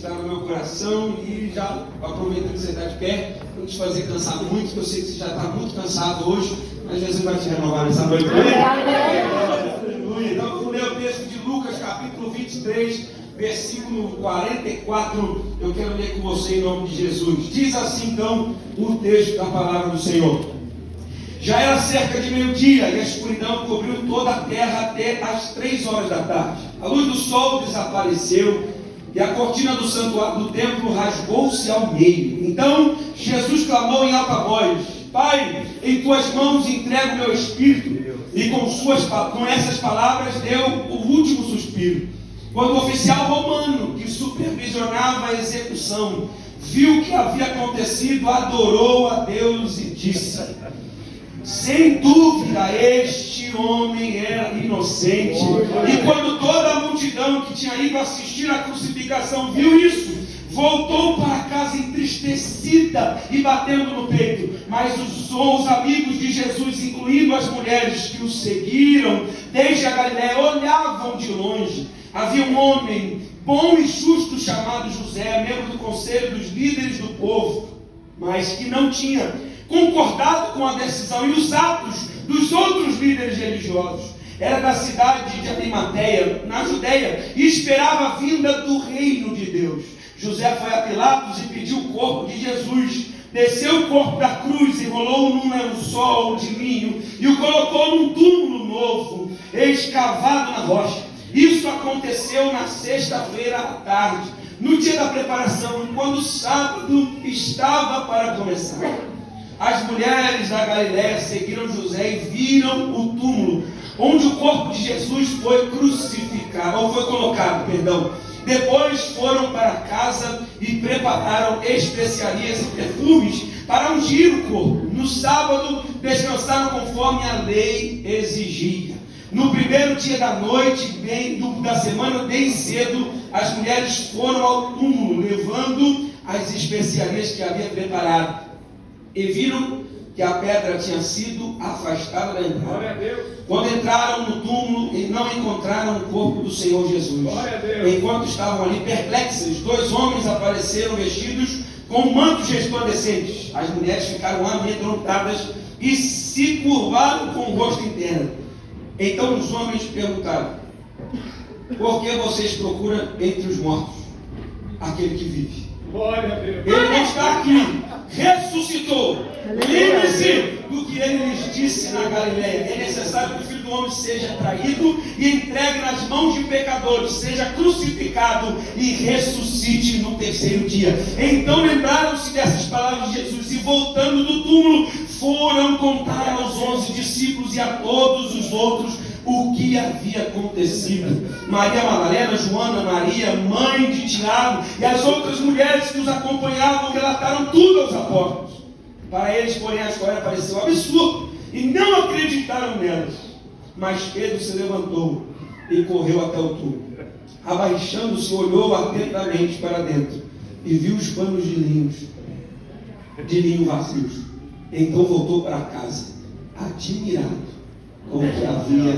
está no meu coração, e já aproveitando que você está de pé, não te fazer cansar muito, porque eu sei que você já está muito cansado hoje, mas Jesus vai te renovar nessa noite. Aleluia! Então vamos ler o texto de Lucas, capítulo 23, versículo 44, eu quero ler com você em nome de Jesus. Diz assim então o texto da palavra do Senhor. Já era cerca de meio-dia e a escuridão cobriu toda a terra até às 3 horas da tarde. A luz do sol desapareceu e a cortina do santuário do templo rasgou-se ao meio. Então Jesus clamou em alta voz: Pai, em tuas mãos entrego o meu espírito. E com essas palavras deu o último suspiro. Quando o oficial romano que supervisionava a execução viu o que havia acontecido, adorou a Deus e disse: sem dúvida este homem era inocente. E quando toda a multidão que tinha ido assistir à crucificação viu isso, voltou para casa entristecida e batendo no peito. Mas os amigos de Jesus, incluindo as mulheres que o seguiram desde a Galiléia, olhavam de longe. Havia um homem bom e justo chamado José, membro do conselho dos líderes do povo, mas que não tinha concordado com a decisão e os atos dos outros líderes religiosos. Era da cidade de Arimateia, na Judeia, e esperava a vinda do reino de Deus. José foi a Pilatos e pediu o corpo de Jesus. Desceu o corpo da cruz, enrolou num lençol de linho e o colocou num túmulo novo, escavado na rocha. Isso aconteceu na sexta-feira à tarde, no dia da preparação, quando o sábado estava para começar. As mulheres da Galiléia seguiram José e viram o túmulo onde o corpo de Jesus foi colocado. Depois foram para casa e prepararam especiarias e perfumes para ungir o corpo. No sábado descansaram conforme a lei exigia. No primeiro dia da noite, da semana, bem cedo, as mulheres foram ao túmulo, levando as especiarias que havia preparado. E viram que a pedra tinha sido afastada da entrada. Quando entraram no túmulo e não encontraram o corpo do Senhor Jesus. Enquanto estavam ali perplexos, 2 homens apareceram vestidos com mantos resplandecentes. As mulheres ficaram amedrontadas e se curvaram com o rosto em terra. Então os homens perguntaram: por que vocês procuram entre os mortos aquele que vive? Ele não está aqui, ressuscitou. Lembre-se do que ele lhes disse na Galiléia: é necessário que o Filho do Homem seja traído e entregue nas mãos de pecadores, seja crucificado e ressuscite no 3º dia. Então lembraram-se dessas palavras de Jesus e, voltando do túmulo, foram contar aos 11 discípulos e a todos os outros o que havia acontecido. Maria Madalena, Joana, Maria, mãe de Tiago, e as outras mulheres que os acompanhavam relataram tudo aos apóstolos. Para eles, porém, a história pareceu absurda e não acreditaram nelas. Mas Pedro se levantou e correu até o túmulo. Abaixando-se, olhou atentamente para dentro e viu os panos de linho vazios. Então voltou para casa, admirado com o que havia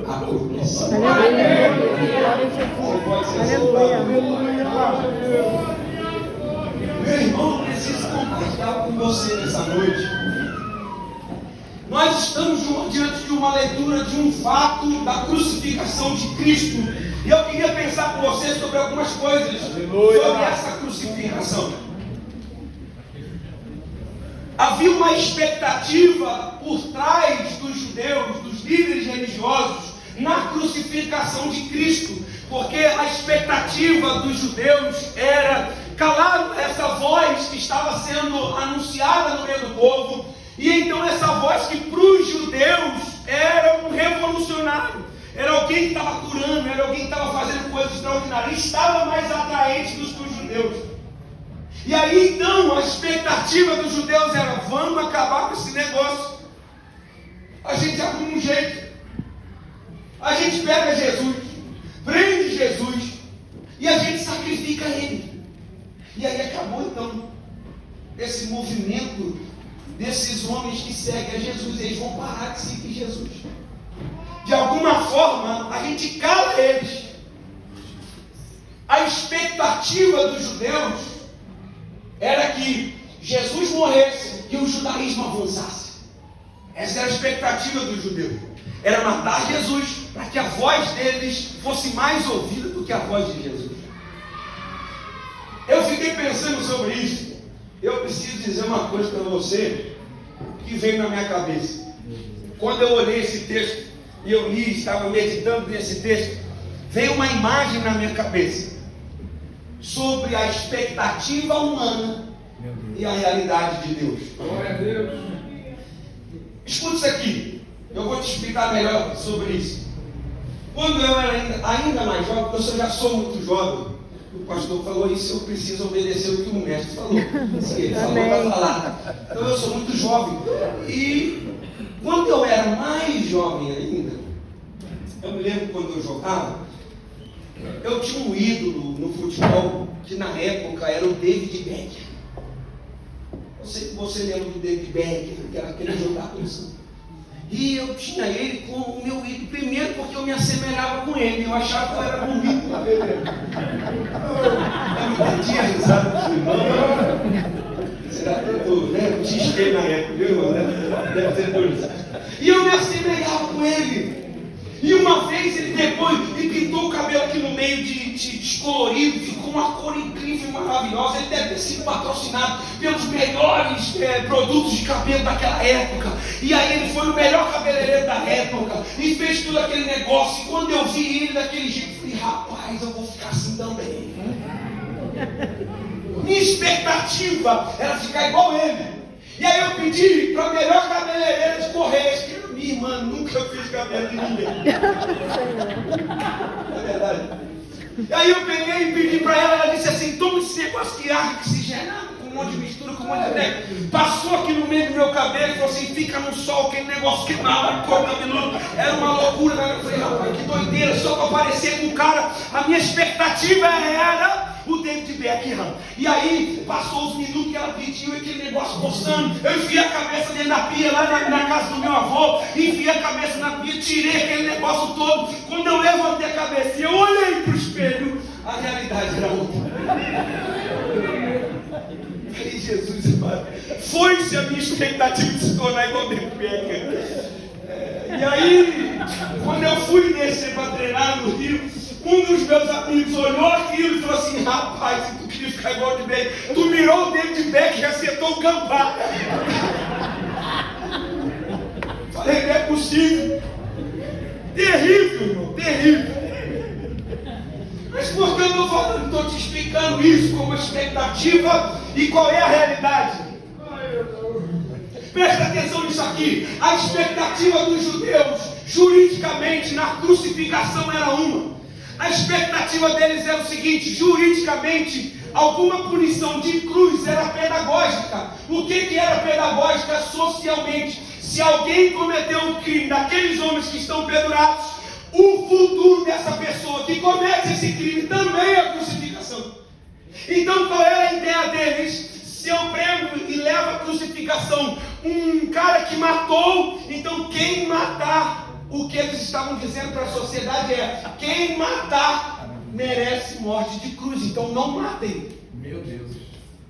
acontecido. Você pode ser salvado. Meu irmão, eu preciso compartilhar com você nessa noite. Nós estamos diante de uma leitura de um fato da crucificação de Cristo. E eu queria pensar com você sobre algumas coisas sobre essa crucificação. Havia uma expectativa por trás dos judeus, dos líderes religiosos, na crucificação de Cristo, porque a expectativa dos judeus era calar essa voz que estava sendo anunciada no meio do povo, e então essa voz que para os judeus era um revolucionário, era alguém que estava curando, era alguém que estava fazendo coisas extraordinárias, estava mais atraente do que os judeus. E aí então a expectativa dos judeus era: vamos acabar com esse negócio, a gente arruma um jeito, a gente pega Jesus, prende Jesus e a gente sacrifica ele. E aí acabou então esse movimento desses homens que seguem a Jesus. Eles vão parar de seguir Jesus. De alguma forma a gente cala eles. A expectativa expectativa dos judeus era que Jesus morresse e o judaísmo avançasse. Essa era a expectativa dos judeus. Era matar Jesus para que a voz deles fosse mais ouvida do que a voz de Jesus. Eu fiquei pensando sobre isso. Eu preciso dizer uma coisa para você que veio na minha cabeça. Quando eu olhei esse texto e eu li, estava meditando nesse texto, veio uma imagem na minha cabeça sobre a expectativa humana e a realidade de Deus. Glória a Deus. Escuta isso aqui, eu vou te explicar melhor sobre isso. Quando eu era ainda mais jovem, porque eu já sou muito jovem, o pastor falou isso, eu preciso obedecer o que o mestre falou. Se ele falou, vai falar. Então eu sou muito jovem. E quando eu era mais jovem ainda, eu me lembro quando eu jogava, eu tinha um ídolo no futebol, que na época era o David Beckham. Eu sei que você lembra do David Beckham, que era aquele jogador. E eu tinha ele como o meu ídolo, primeiro porque eu me assemelhava com ele, eu achava que eu era bonito na verdade. Eu não entendia a risada do irmão. Será que eu te espelho na época, viu, irmão? Deve ser por isso. E eu me assemelhava com ele. E uma vez ele pegou e pintou o cabelo aqui no meio de descolorido, ficou uma cor incrível e maravilhosa. Ele deve ter sido patrocinado pelos melhores produtos de cabelo daquela época. E aí ele foi o melhor cabeleireiro da época e fez todo aquele negócio. E quando eu vi ele daquele jeito, eu falei, rapaz, eu vou ficar assim também. Minha expectativa era ficar igual ele. E aí eu pedi para a melhor cabeleireira de Correios, que era minha irmã, nunca fiz cabelo de ninguém. É verdade. E aí eu peguei e pedi para ela, ela disse assim, toma esse negócio que arde, que se gera, com um monte de mistura, com um monte de treco. Passou aqui no meio do meu cabelo e falou assim, fica no sol, aquele negócio queimava, cor cabeludo. Era uma loucura, né? Eu falei, rapaz, que doideira, só para aparecer com o cara. A minha expectativa era o David Beckham. E aí, passou os minutos que ela pediu aquele negócio coçando. Eu enfiei a cabeça dentro da pia, lá na casa do meu avô. Enfiei a cabeça na pia, tirei aquele negócio todo. Quando eu levantei a cabeça e eu olhei para o espelho, a realidade era outra. Falei, Jesus, foi-se a minha expectativa de se tornar igual o David Beckham. E aí, quando eu fui descer para treinar no Rio, um dos meus amigos olhou aquilo e falou assim, rapaz, se tu queria ficar igual o David Beckham, tu mirou o David Beckham e acertou o gambá. Falei, não é possível. Terrível, irmão, terrível. Mas por que eu estou falando? Estou te explicando isso como expectativa e qual é a realidade. Presta atenção nisso aqui. A expectativa dos judeus, juridicamente, na crucificação era uma. A expectativa deles era o seguinte, juridicamente, alguma punição de cruz era pedagógica. O que era pedagógica socialmente? Se alguém cometeu um crime daqueles homens que estão pendurados, o futuro dessa pessoa que comete esse crime também é a crucificação. Então qual era a ideia deles? Se eu prendo e levo a crucificação um cara que matou, então quem matar, o que eles estavam dizendo para a sociedade é, quem matar merece morte de cruz, então não matem. Meu Deus.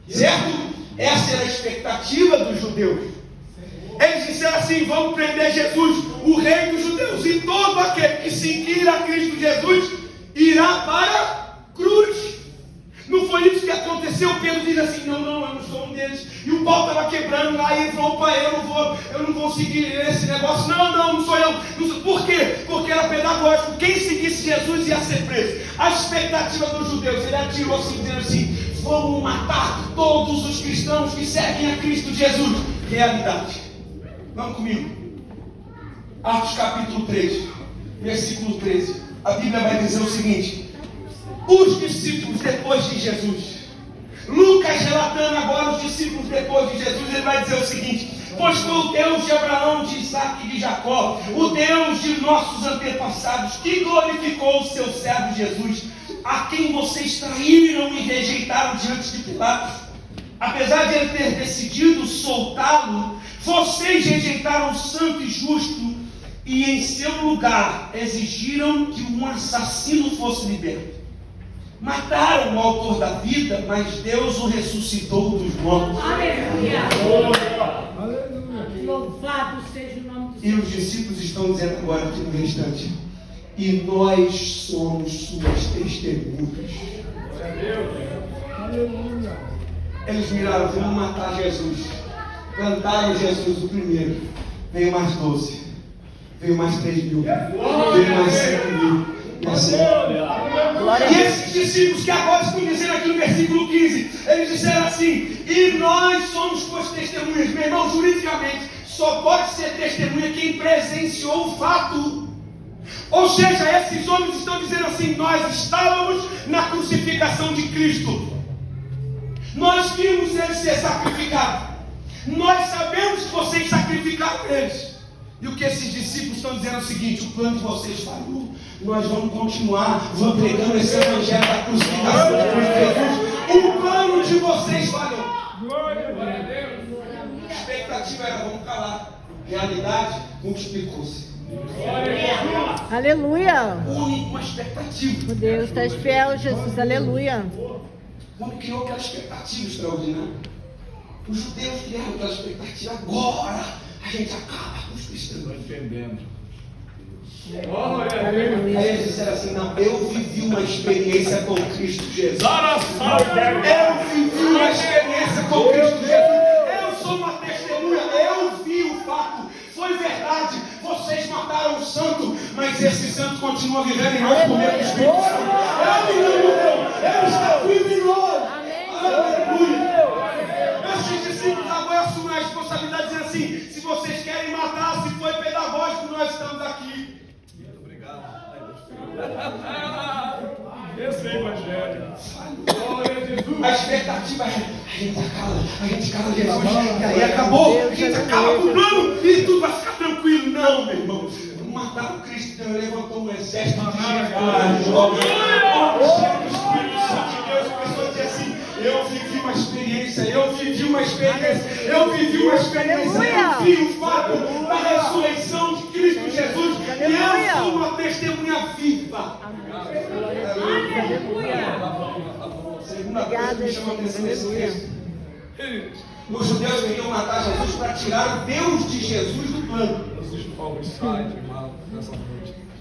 Certo? Essa era a expectativa dos judeus. Eles disseram assim, vamos prender Jesus, o rei dos judeus, e todo aquele que seguir a Cristo Jesus irá para a cruz. Não foi isso que aconteceu? Pedro diz assim, não, eu não sou um deles. E o pau estava quebrando lá, e ele falou, pai, eu não vou seguir esse negócio. Não sou eu. Por quê? Porque era pedagógico. Quem seguisse Jesus ia ser preso. A expectativa dos judeus, ele atirou assim, dizendo assim, vamos matar todos os cristãos que seguem a Cristo Jesus. Realidade. Vamos comigo. Atos capítulo 3, versículo 13. A Bíblia vai dizer o seguinte, os discípulos depois de Jesus, Lucas relatando agora os discípulos depois de Jesus, ele vai dizer o seguinte, pois foi o Deus de Abraão, de Isaac e de Jacó, o Deus de nossos antepassados, que glorificou o seu servo Jesus, a quem vocês traíram e rejeitaram diante de Pilatos. Apesar de ele ter decidido soltá-lo, vocês rejeitaram o santo e justo e em seu lugar exigiram que um assassino fosse liberto. Mataram o autor da vida, mas Deus o ressuscitou dos mortos. Aleluia. Louvado seja o nome do E Senhor. os discípulos estão dizendo agora aqui no restante: e nós somos suas testemunhas. Eles miraram, vamos matar Jesus. Plantaram Jesus o primeiro. Veio mais 12. Veio mais 3.000. Veio mais 5.000. E assim. E esses discípulos que agora estão dizendo aqui no versículo 15, eles disseram assim: e nós somos suas testemunhas. Meu irmão, juridicamente, só pode ser testemunha quem presenciou o fato. Ou seja, esses homens estão dizendo assim: nós estávamos na crucificação de Cristo. Nós vimos ele ser sacrificado. Nós sabemos que vocês sacrificaram eles. E o que esses discípulos estão dizendo é o seguinte: o plano de vocês falhou. Nós vamos continuar pregando esse evangelho da crucificação de Jesus. O plano de vocês falhou. A expectativa era: vamos calar. Realidade multiplicou-se. Aleluia. Uma expectativa. O Deus está fiel, Jesus. Aleluia. O homem criou aquela expectativa extraordinária. Os judeus criaram aquela expectativa. Agora a gente acaba com os cristãos. Aleluia. Aí eles disseram assim: não, eu vivi uma experiência com Cristo Jesus. Eu vivi uma experiência com Cristo Jesus. Eu sou uma testemunha. Eu vi o fato. Foi verdade. Vocês mataram o santo, mas esse santo continua vivendo em nós por meio do Espírito Santo. Ele está vivo em nós. Aleluia. Esses discípulos agora assumem a responsabilidade de dizer assim: se vocês querem matar, se foi pedagógico, nós estamos aqui. Esse é evangelho. A expectativa é: a gente cala Jesus, e aí acabou, a gente acaba com o plano e tudo vai ficar tranquilo. Não, meu irmão, mataram Cristo, Deus levantou um exército de gigantes. O Espírito Santo de Deus começou a dizer assim: eu vivi uma experiência, eu vi o fato da ressurreição de Cristo Jesus, e eu sou uma testemunha viva. Segunda coisa que me chama a atenção nesse texto: os judeus queriam matar Jesus para tirar o Deus de Jesus do plano.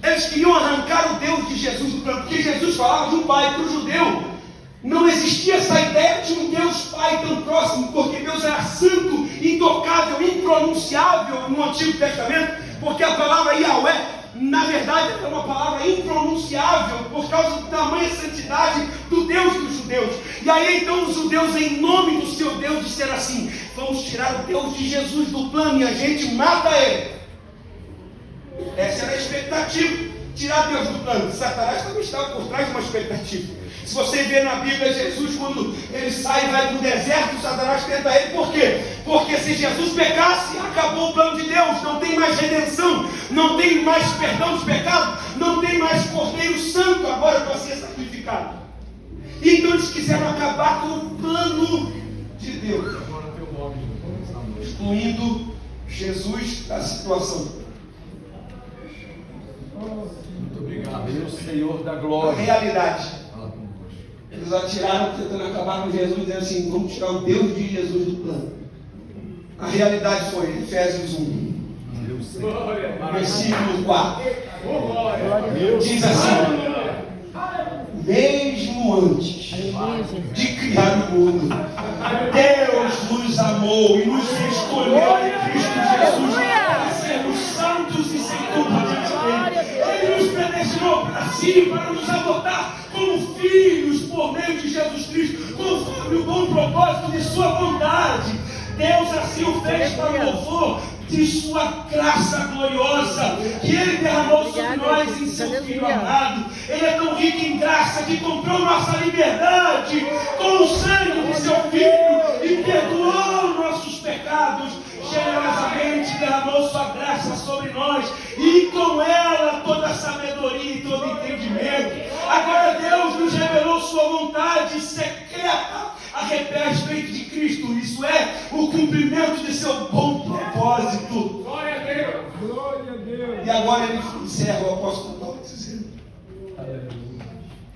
Eles queriam arrancar o Deus de Jesus do plano, porque Jesus falava de um pai. Para o judeu não existia essa ideia de um Deus Pai tão próximo, porque Deus era santo, intocável, impronunciável no Antigo Testamento, porque a palavra Yahweh, na verdade, é uma palavra impronunciável por causa da tamanha santidade do Deus dos judeus. E aí então os judeus, em nome do seu Deus, disseram assim: vamos tirar o Deus de Jesus do plano e a gente mata ele. Essa era a expectativa, tirar Deus do plano. Satanás também estava por trás de uma expectativa. Se você vê na Bíblia, Jesus, quando ele sai e vai para o deserto, Satanás tenta ele. Por quê? Porque se Jesus pecasse, acabou o plano de Deus. Não tem mais redenção, não tem mais perdão dos pecados, não tem mais Cordeiro Santo agora para ser sacrificado. Então eles quiseram acabar com o plano de Deus, excluindo Jesus da situação. Muito obrigado, Deus, Senhor da A glória. realidade: eles atiraram tentando acabar com Jesus, dizendo assim: vamos tirar o Deus de Jesus do plano. A realidade foi Efésios 1, versículo 4. Diz assim: mesmo antes de criar o mundo, Deus nos amou e nos escolheu em Cristo Jesus para sermos santos e sem culpa diante dele. Ele nos predestinou para si, para nos adotar como filhos por meio de Jesus Cristo, conforme o bom propósito de sua vontade. Deus assim o fez para o louvor de sua graça gloriosa, que Ele derramou sobre nós em seu Filho amado. Ele é tão rico em graça que comprou nossa liberdade com o sangue de seu Filho e perdoou nossos pecados. Generosamente derramou sua graça sobre nós, e com ela toda a sabedoria e todo entendimento. Agora Deus nos revelou sua vontade secreta a respeito de Cristo, isso é, o cumprimento de seu bom propósito. Glória a Deus. Glória a Deus. E agora ele encerra o apóstolo Paulo dizendo: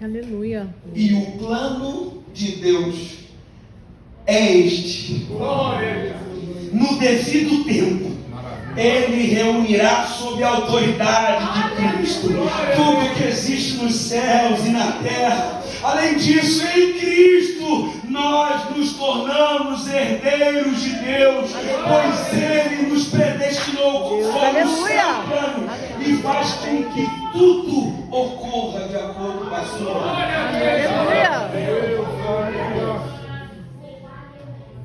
Aleluia. E o plano de Deus é este. No devido tempo, Ele reunirá sob a autoridade de Cristo tudo que existe nos céus e na terra. Além disso, em Cristo, nós nos tornamos herdeiros de Deus, pois Ele nos predestinou conforme o seu plano e faz com que tudo ocorra de acordo com a sua vontade. Aleluia.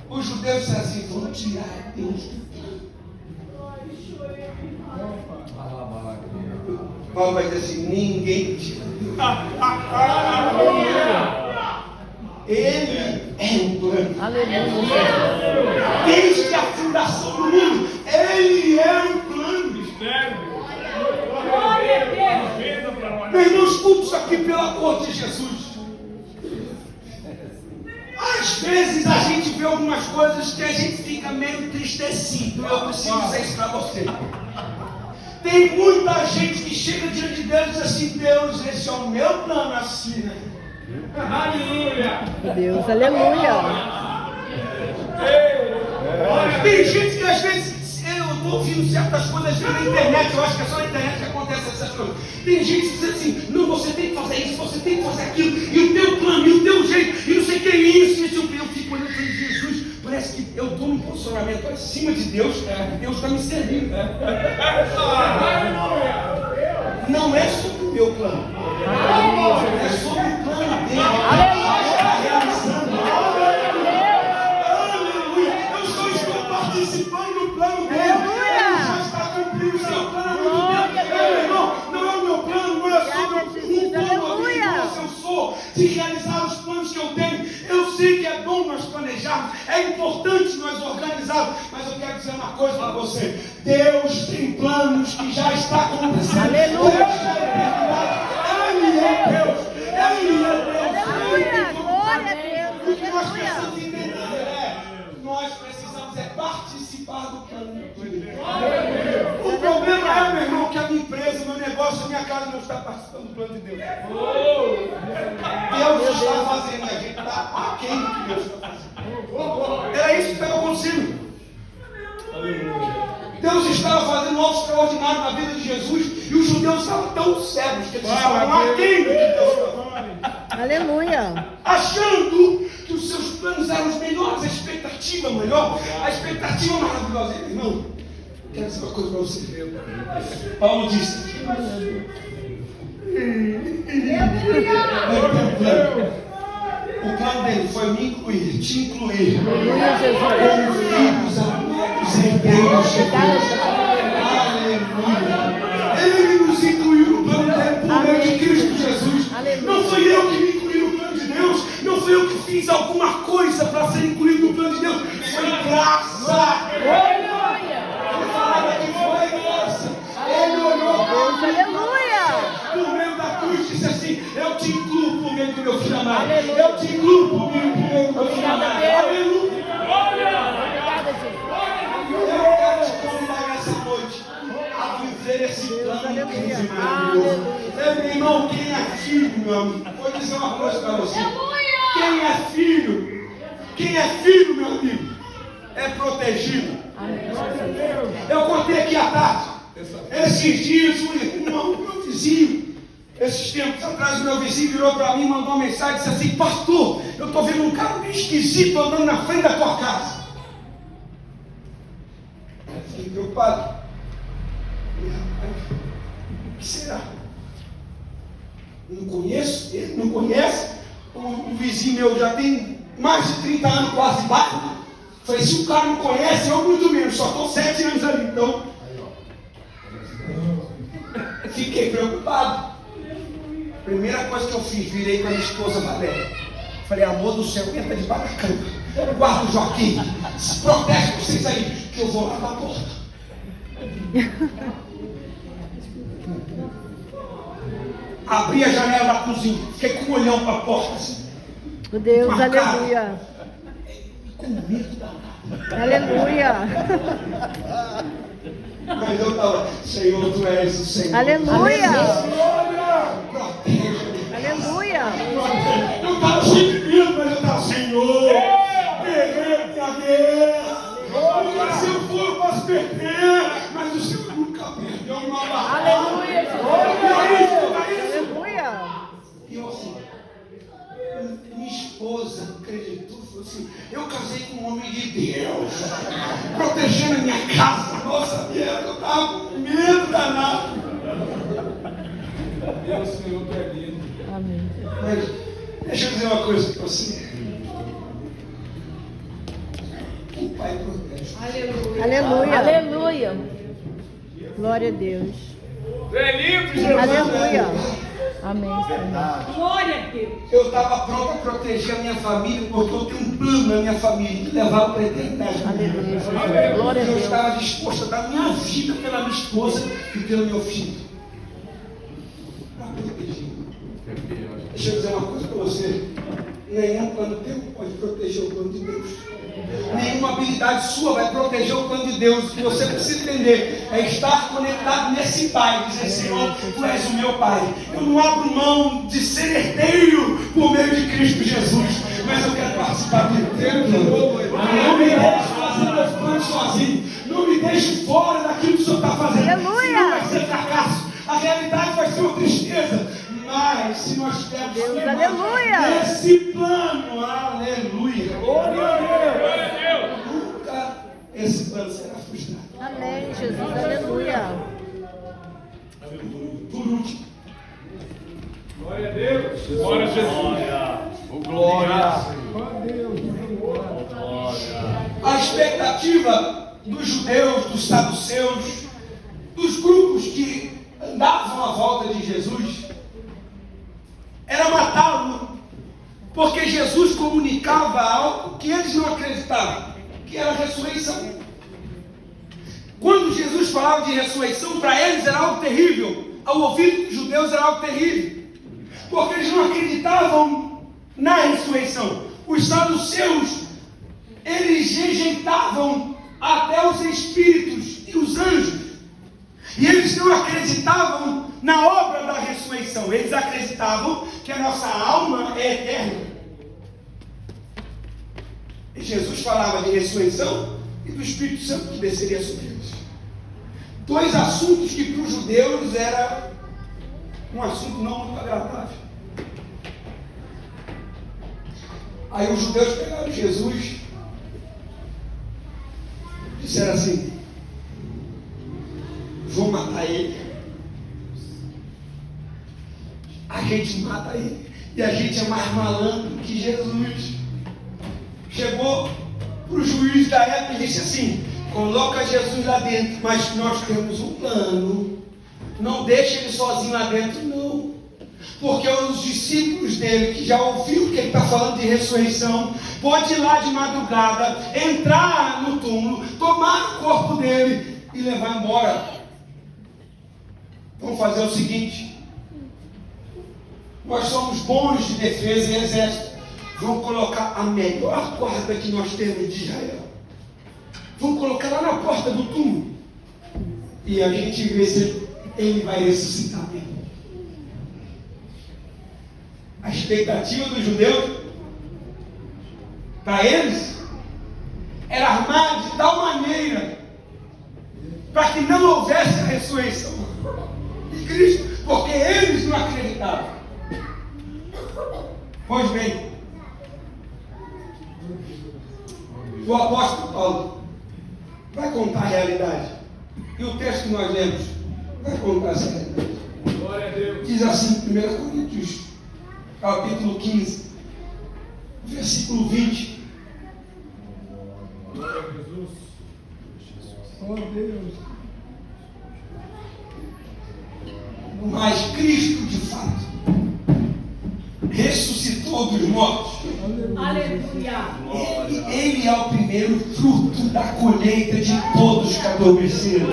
Os judeus disseram assim: vamos tirar Deus do plano. Paulo vai dizer assim: ninguém tira Deus. Ele é o plano. Aleluia. Desde a fundação do mundo, Ele é o plano. Meu irmão, escuta isso aqui pelo amor de Jesus. Às vezes a gente vê algumas coisas que a gente fica meio entristecido. Eu preciso dizer isso para você. Tem muita gente que chega diante de Deus e diz assim: Deus, esse é o meu plano assim, né? Aleluia! Deus, aleluia. Tem gente que às vezes, eu estou ouvindo certas coisas na internet, eu acho que é só na internet que acontece essas coisas. Tem gente que diz assim: não, você tem que fazer isso, você tem que fazer aquilo, e o teu plano, e o teu jeito, e não sei o que é isso, eu fico olhando para Jesus, parece que eu estou num posicionamento acima de Deus, e Deus está me servindo. Não é sobre o meu plano, é sobre o plano dele. Está realizando. Aleluia! Eu só estou participando do plano dele. Ele já está cumprindo o seu plano há muito tempo. Meu irmão, não é o meu plano, não é sobre um plano que eu sou, de realizar os planos que eu tenho. Eu sei que é bom nós planejarmos, é importante nós organizarmos, mas eu quero dizer uma coisa para você: Deus tem planos que já está acontecendo. Aleluia. Ele é Deus. Ele é Deus. Aleluia. Glória a Deus. O que nós Aleluia. precisamos entender nós precisamos participar do plano de Deus. O problema é, meu irmão, que a minha empresa, meu negócio, a minha casa não está participando do plano de Deus. Deus está fazendo, a gente está aquém do que Deus está fazendo. Era isso que estava acontecendo. Deus estava fazendo algo extraordinário na vida de Jesus e os judeus estavam tão cegos que eles estavam aquém do que Deus estava fazendo. Aleluia. Achando que os seus planos eram os melhores, a expectativa melhor, a expectativa maravilhosa. Irmão, quero dizer uma coisa para você. Paulo disse: o plano dele foi me incluir, te incluir como filhos amados em Deus. Aleluia. Ele nos incluiu no plano dele por meio de Cristo Jesus. Não foi eu que me incluí no plano de Deus, não foi eu que fiz alguma coisa para ser incluído no plano de Deus, foi graça. Ele olhou Aleluia. por meio da cruz e disse assim: eu te incluo por meio do meu filho amado. Eu te incluo por meio do meu filho amado. Aleluia. Eu quero te convidar nessa noite a viver esse plano incrível, maravilhoso. Meu irmão, quem é filho, meu amigo, vou dizer uma coisa para você. Quem é filho, meu amigo, é protegido. Eu contei aqui à tarde. Esses dias, meu vizinho, esses tempos atrás, o meu vizinho virou para mim e mandou uma mensagem e disse assim: pastor, eu estou vendo um cara meio esquisito andando na frente da tua casa. Eu fiquei preocupado. O que será? Não conheço, ele não conhece. O vizinho meu já tem mais de 30 anos quase bairro. Falei: se o cara não conhece, eu muito menos, só estou 7 anos ali, então. Fiquei preocupado. Primeira coisa que eu fiz, virei para minha esposa Valéria. Falei: amor do céu, entra de da cama. Guarda o Joaquim. Se protege vocês aí, que eu vou lá na porta. Abri a janela da cozinha. Fiquei com o olhão para a porta assim. Deus, Uma cara. aleluia. Com medo da Aleluia. Mas eu estava: Senhor, tu és o Senhor. Aleluia. Protege-me. Aleluia. Eu estava cheio de medo, mas eu estava, Senhor, guerreiro minha guerra. Porque se eu for, eu posso perder, mas o Senhor nunca perdeu uma batalha. Aleluia, Jesus. Aleluia. E eu assim, minha esposa acreditou, falou assim, eu casei com um homem de Deus, protegendo a minha casa, nossa mulher, eu estava com medo danado. Meu Senhor que é lindo. Amém. Mas deixa eu dizer uma coisa para você. O Pai protege. Aleluia. Aleluia. Aleluia. Glória a Deus. É lindo, Jesus. Aleluia. Amém, Senhor. Glória a Deus. Eu estava pronto a proteger a minha família, porque eu tenho um plano na minha família, de levar para a eternidade. Aleluia, Jesus. Glória a Eu Deus. estava disposto a dar minha vida pela minha esposa e pelo meu filho. Para proteger. Deixa eu dizer uma coisa para você. Nenhum plano teu pode proteger o plano de Deus. Nenhuma habilidade sua vai proteger o plano de Deus. O que você precisa entender é estar conectado nesse Pai. Dizer, Senhor, Tu és o meu Pai. Eu não abro mão de ser herdeiro por meio de Cristo Jesus. Mas eu quero participar de Deus. Não me deixe fazer meus planos sozinho. Não me deixe fora daquilo que o Senhor está fazendo. Aleluia. Senão vai ser fracasso. A realidade vai ser uma tristeza. Mas se nós estivermos Deus, aleluia. nesse plano, aleluia. Glória a Deus. Nunca esse plano será frustrado. Amém, Jesus. Aleluia. Por último, Glória a Deus. Glória a Jesus. Oh, glória. a expectativa dos judeus, dos saduceus, dos grupos que andavam à volta de Jesus, era matá-lo, porque Jesus comunicava algo que eles não acreditavam, que era a ressurreição. Quando Jesus falava de ressurreição, para eles era algo terrível, ao ouvido dos judeus era algo terrível, porque eles não acreditavam na ressurreição. Os saduceus, eles rejeitavam até os espíritos e os anjos, e eles não acreditavam na obra da ressurreição. Eles acreditavam que a nossa alma é eterna. E Jesus falava de ressurreição e do Espírito Santo que desceria sobre eles. Dois assuntos que para os judeus era um assunto não muito agradável. Aí os judeus pegaram Jesus, disseram assim, vou matar ele. A gente mata ele. E a gente é mais malandro que Jesus. Chegou para o juiz da época e disse assim, coloca Jesus lá dentro, mas nós temos um plano. Não deixe ele sozinho lá dentro, não. Porque os discípulos dele, que já ouviram que ele está falando de ressurreição, pode ir lá de madrugada, entrar no túmulo, tomar o corpo dele e levar embora. Vamos fazer o seguinte, nós somos bons de defesa e exército, vamos colocar a melhor guarda que nós temos de Israel, vamos colocar lá na porta do túmulo, e a gente vê se ele vai ressuscitar mesmo. A expectativa dos judeus, para eles, era armar de tal maneira, para que não houvesse a ressurreição de Cristo, porque eles não acreditavam. Pois bem, o apóstolo Paulo vai contar a realidade, e o texto que nós lemos vai contar essa realidade. Glória a Deus. Diz assim, 1 Coríntios, capítulo 15, versículo 20. Glória a Jesus. Oh Deus. Mas Cristo, de fato, ressuscitou dos mortos. Aleluia. Ele é o primeiro fruto da colheita de todos que adormeceram.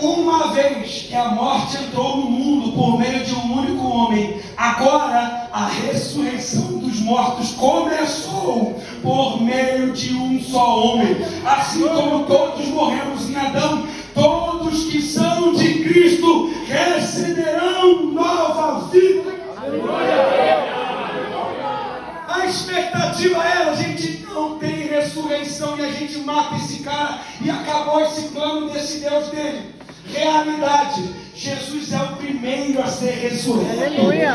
Uma vez que a morte entrou no mundo por meio de um único homem, agora a ressurreição dos mortos começou por meio de um só homem. Assim como todos morremos em Adão, todos que são de Cristo receberão nova vida. A expectativa era: a gente não tem ressurreição e a gente mata esse cara e acabou esse plano desse Deus dele. Realidade: Jesus é o primeiro a ser ressurreto. Aleluia.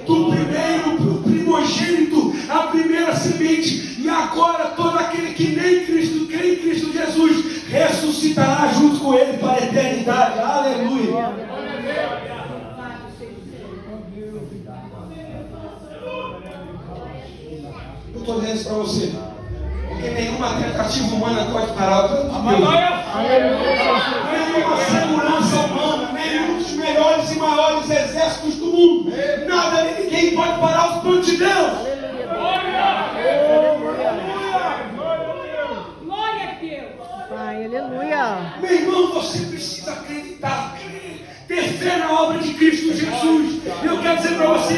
Do primeiro, o primogênito, a primeira semente. E agora todo aquele que nem Cristo, crê em Cristo Jesus, ressuscitará junto com ele para a eternidade. Aleluia. Eu estou dizendo isso para você, porque nenhuma tentativa humana pode parar o plano de Deus. Nenhuma segurança humana, nenhum dos melhores e maiores exércitos do mundo, nada nem ninguém pode parar os planos de Deus. Glória a Deus. Pai, aleluia. Meu irmão, você precisa acreditar, crer, ter fé na obra de Cristo Jesus. Eu quero dizer para você,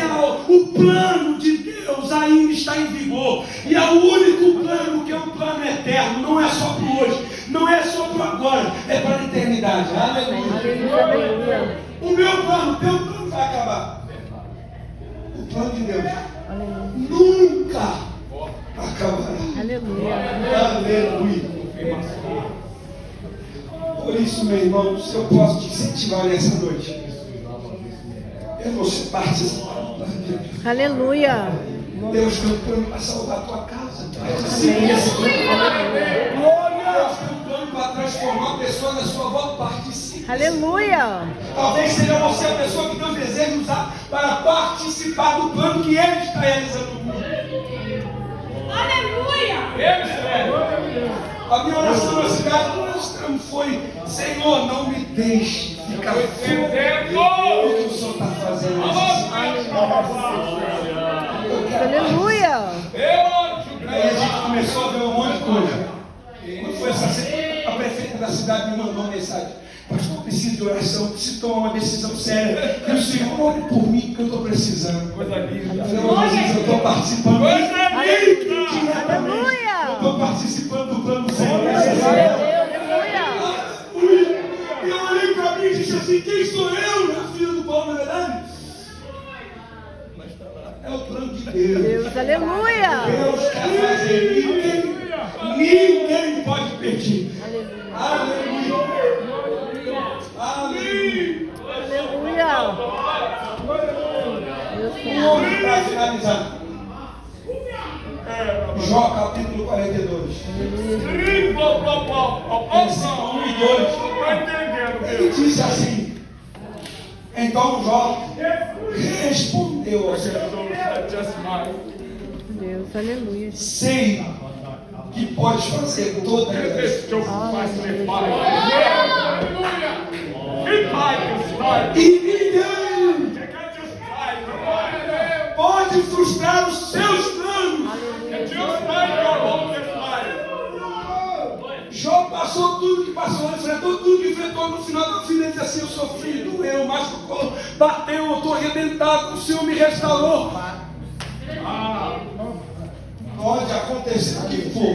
o plano de Deus ainda está em vigor. E é o único plano que é um plano eterno. Não é só para hoje, não é só para agora, é para a eternidade. Aleluia. O meu plano, teu plano vai acabar. O plano de Deus nunca acabará. Aleluia. Aleluia. Por isso, meu irmão, se eu posso te incentivar nessa noite, é você participar do plano de Deus. Aleluia. Deus tem um plano para salvar a tua casa. Deus tem um plano para transformar a pessoa na sua volta. Participe. Aleluia. Talvez seja você a pessoa que Deus deseja usar para participar do plano que Ele está realizando no mundo. Aleluia. A minha oração na cidade foi: Senhor, não me deixe ficar fora do que o Senhor está fazendo. Aleluia. Aí a gente começou a ver um monte de coisa. Quando foi a prefeita da cidade me mandou uma mensagem: pastor, eu preciso de oração, preciso tomar uma decisão séria. Que o Senhor ore por mim, que eu estou precisando. Coisa linda. Eu estou participando. Aleluia. Eu estou participando do plano do Senhor. E eu olhei para mim e disse assim: quem sou eu, meu filho do Paulo, na verdade? É o plano de Deus. Deus, aleluia. Deus quer fazer, ninguém pode pedir. Aleluia. Aleluia. Um homem para finalizar. Jó capítulo 42. Versículo 1 e 2. Ele disse assim: então Jó respondeu ao Senhor: Deus, aleluia. sei que podes fazer todas as coisas. E ninguém pode frustrar os seus planos. Jó passou tudo que passou, enfrentou tudo que enfrentou. No final da vida ele disse assim: eu sofri, doeu, machucou, bateu, eu estou arrebentado, o Senhor me restaurou. Pode acontecer o que for.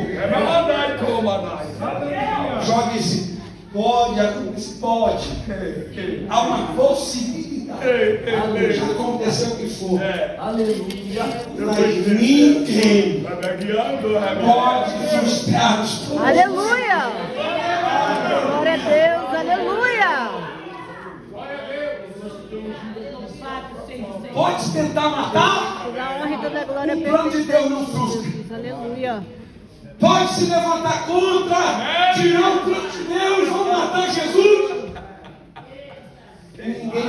Jó disse: pode acontecer, pode. Há uma possibilidade. Já aconteceu o que for. Mas ninguém pode frustrar os planos. Aleluia. Glória a Deus, aleluia. Pode tentar matar. Toda a honra e toda a glória O plano de Deus não frustra. Jesus, aleluia. Pode se levantar contra, tirar o plano de Deus, vamos matar Jesus. Ninguém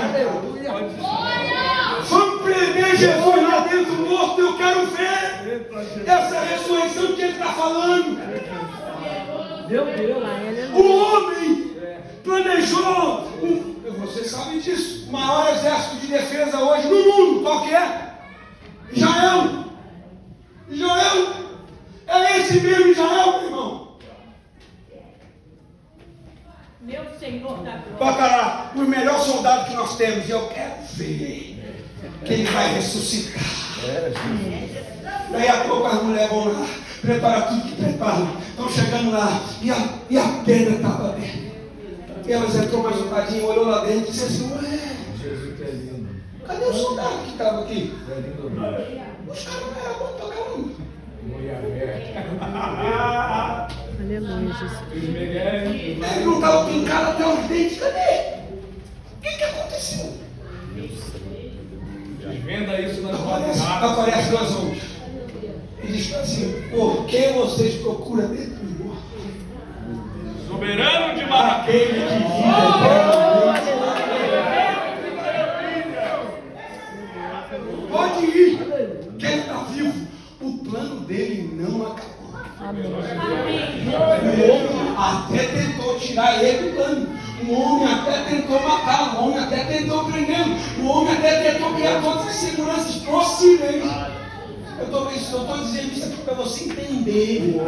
vamos prender Jesus lá dentro morto. Eu quero ver essa ressurreição que ele está falando. O homem planejou, você sabe disso, o maior exército de defesa hoje no mundo. Qual que é? Israel. Israel. É esse mesmo Israel, meu irmão. Meu Senhor da glória. Bota lá, o melhor soldado que nós temos. E eu quero ver que ele vai ressuscitar. Daí a pouco as mulheres vão lá, prepara tudo que preparam. Estão chegando lá e a pedra estava aberta. E elas entrou mais um cadinho, olhou lá dentro e disse assim: ué, Cadê o soldado que estava aqui? Os caras não eram bons pra caramba. Aleluia, Jesus. Ele não estava pincado até os dentes. Cadê? O que aconteceu? Venda isso nas Aparece dois homens. E diz assim: por que vocês procuram dentro do morto? Soberano de Barra. Aquele que vive pode ir, que ele está vivo. O plano dele não acabou. O homem até tentou tirar ele do plano. O homem até tentou matá-lo. O homem até tentou prendê-lo. O homem até tentou criar todas as seguranças possíveis. Eu estou dizendo isso aqui para você entender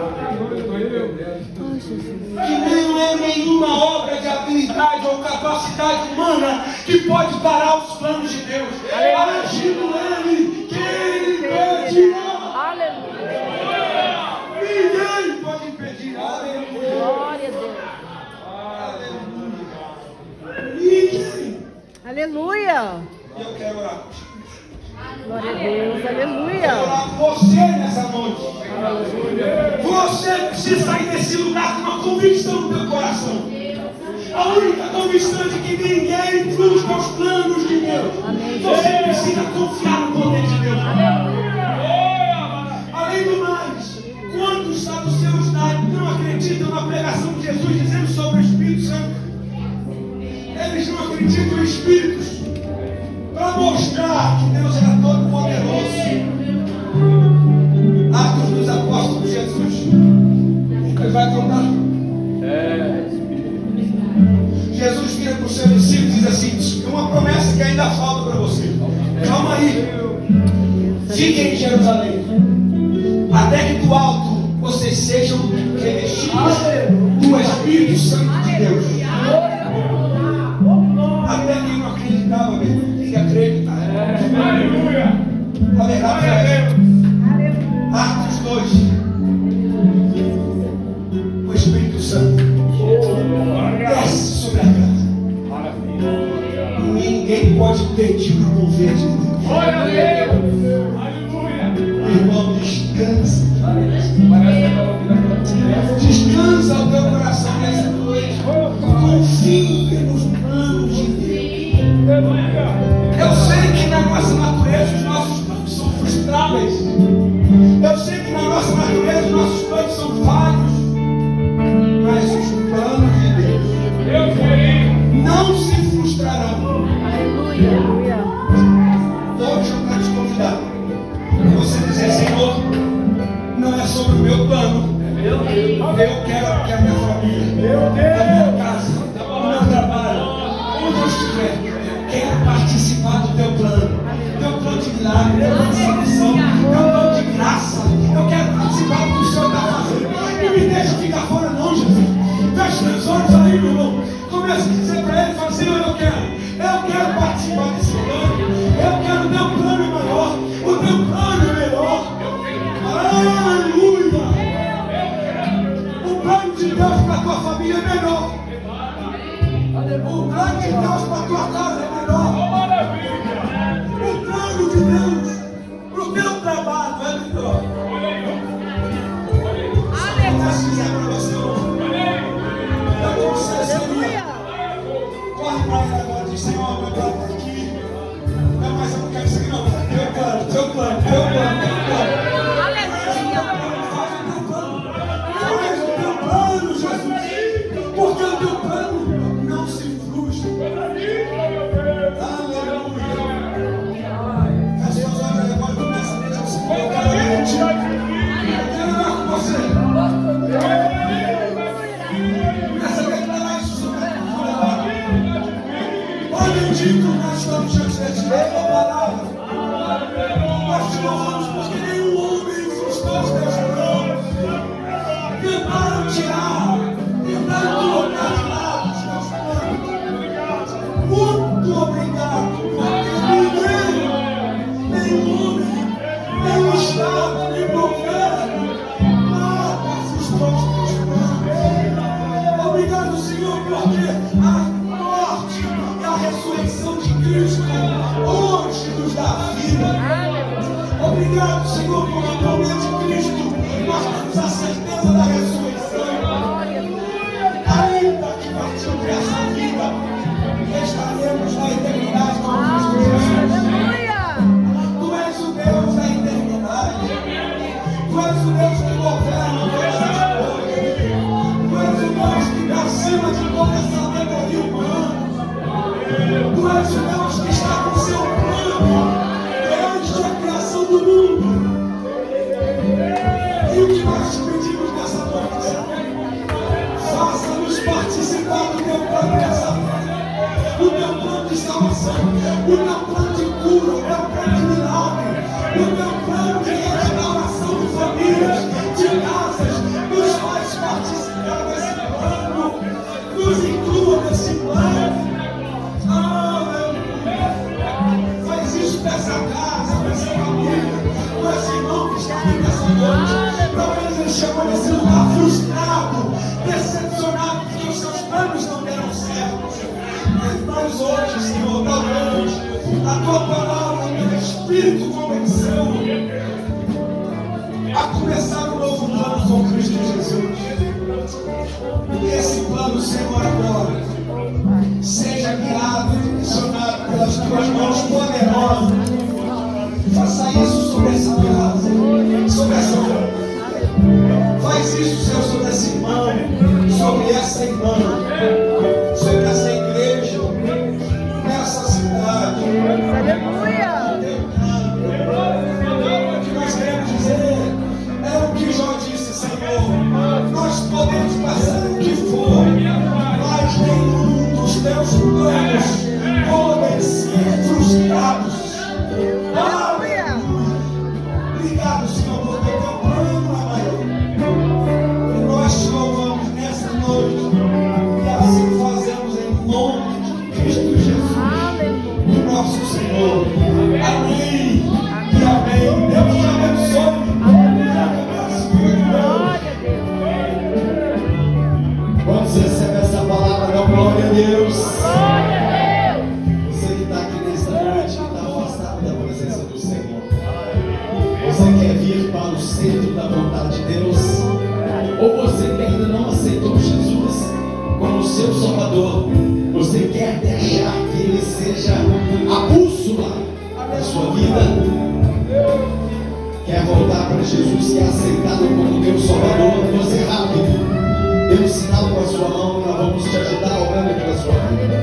que não é nenhuma obra de habilidade ou capacidade humana que pode parar os planos de Deus. Agindo ele, que ele impedirá. Ninguém pode impedir. Aleluia. Glória a Deus. Aleluia. Ninguém. Aleluia. E eu quero orar. Glória a Deus. Eu quero Aleluia. orar por você nessa noite. Você precisa sair desse lugar com uma convicção no teu coração. A única convicção de que ninguém frustra os planos de Deus. Você precisa confiar no poder de Deus. Além do mais, quando está no seu estado, não acreditam na pregação de Jesus dizendo sobre o Espírito Santo. Eles não acreditam em Espíritos. Para mostrar que Deus era todo poderoso. Atos dos Apóstolos, Jesus nunca vai contar. Jesus vira para os seus discípulos e diz assim: tem uma promessa que ainda falta para você. Calma aí. Fiquem em Jerusalém, até que do alto vocês sejam revestidos do Espírito Santo de Deus. Até quem não acreditava mesmo, tem que acreditar. A verdade é essa. Atos 2. O Espírito Santo desce sobre a casa. Ninguém pode impedir o mover de Deus. Irmão, descansa. Descansa o teu coração nessa noite. Confia nos planos de Deus. Eu sei que na nossa natureza os nossos planos são frustráveis. Eu sei que na nossa natureza os nossos planos são falhos. Mas os planos de Deus não se frustrarão. Aleluia. Hoje eu quero te convidar para você dizer: Senhor, não é sobre o meu plano. Eu quero que a minha família, a minha casa, o meu trabalho, onde eu estiver, eu quero participar do teu plano. Teu plano de milagre, teu plano de salvação, teu plano de graça. Eu quero participar do que o Senhor está fazendo. Não me deixa ficar fora não, Jesus. Feche meus olhos aí, meu irmão. Comece a dizer para ele: fala, Senhor, eu quero participar desse plano. Eu quero o teu plano é maior. O teu plano é melhor. Aleluia. O plano de Deus para a tua família é melhor. O plano de Deus para a tua casa é melhor. O plano de Deus para o teu trabalho é melhor. Eu posso dizer para você, eu gostaria. Corre para ele agora e diz: Senhor, meu plano está aqui. Não, mas eu não quero isso aqui não. Teu plano. Faz o teu plano, Jesus. Porque o teu plano não se frustra. Aleluia. Feche seus olhos aí agora e começa a deixar você colocar na mente. Eu quero orar com você. Começa a declarar isso sobre a tua vida. Pai bendito, nós estamos diante de ti. A palavra. Nós te louvamos porque nenhum homem frustrou os teus planos. Tentaram tirar, tentaram colocar de lado os teus planos. Muito obrigado, porque nenhum homem, nenhum estado, nem governo, nada frustrou os teus planos. Obrigado, Senhor, porque a morte e a ressurreição de Cristo hoje Obrigado, Senhor, porque por meio de Cristo nós temos a certeza da ressurreição. Ainda que partimos dessa vida, estaremos na eternidade com Cristo Jesus. Tu és o Deus da eternidade. Tu és o Deus que governa todas as coisas. Tu és o Deus que está acima de toda essa sabedoria humana. Tu és o Deus que está com o seu plano desde a criação do mundo. E o que nós te pedimos nessa noite, Senhor? Faça-nos participar do teu plano nessa terra. O teu plano de salvação, o teu plano de cura, o teu plano de milagre, o teu plano de restauração de famílias, de casas. Nos faz participar desse plano, nos inclua nesse plano. Faz isso nessa casa, nessa família, com esse irmão que está aqui nessa noite. Talvez ele chegou nesse lugar frustrado, decepcionado, porque os seus planos não deram certo. Mas hoje, Senhor, talvez a tua palavra, o teu Espírito convenceu a começar um novo plano com Cristo Jesus. E esse plano, Senhor, agora seja guiado e direcionado pelas tuas mãos poderosas. Faça isso sobre essa casa, sobre essa família. Faz isso, Senhor, sobre esse irmão, sobre essa irmã, sobre essa igreja, nessa cidade. Aleluia! O que nós queremos dizer é o que Jó disse, Senhor. Nós podemos passar o que for, mas nenhum dos teus planos podem ser frustrados. Aleluia! Obrigado, Senhor, porque o teu plano é maior. E nós te louvamos nessa noite. E assim fazemos em nome de Cristo Jesus, o nosso Senhor. Amém. E amém. Deus te abençoe. Glória a Deus! Quando você recebe essa palavra, dá glória a Deus. Glória a Deus! Você que está aqui nesta noite, que está afastado da presença do Senhor. Você quer vir para o centro da vontade de Deus? Ou você que ainda não aceitou Jesus como seu Salvador? Você quer deixar que Ele seja a bússola da sua vida? Quer voltar para Jesus, quer aceitá-lo como teu Salvador? Você rápido, dê um sinal com a sua mão e nós vamos te ajudar a orar pela sua vida.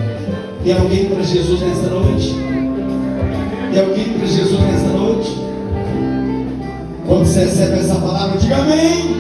Tem alguém para Jesus nesta noite? Tem alguém para Jesus nesta noite? Quando você recebe essa palavra, diga amém.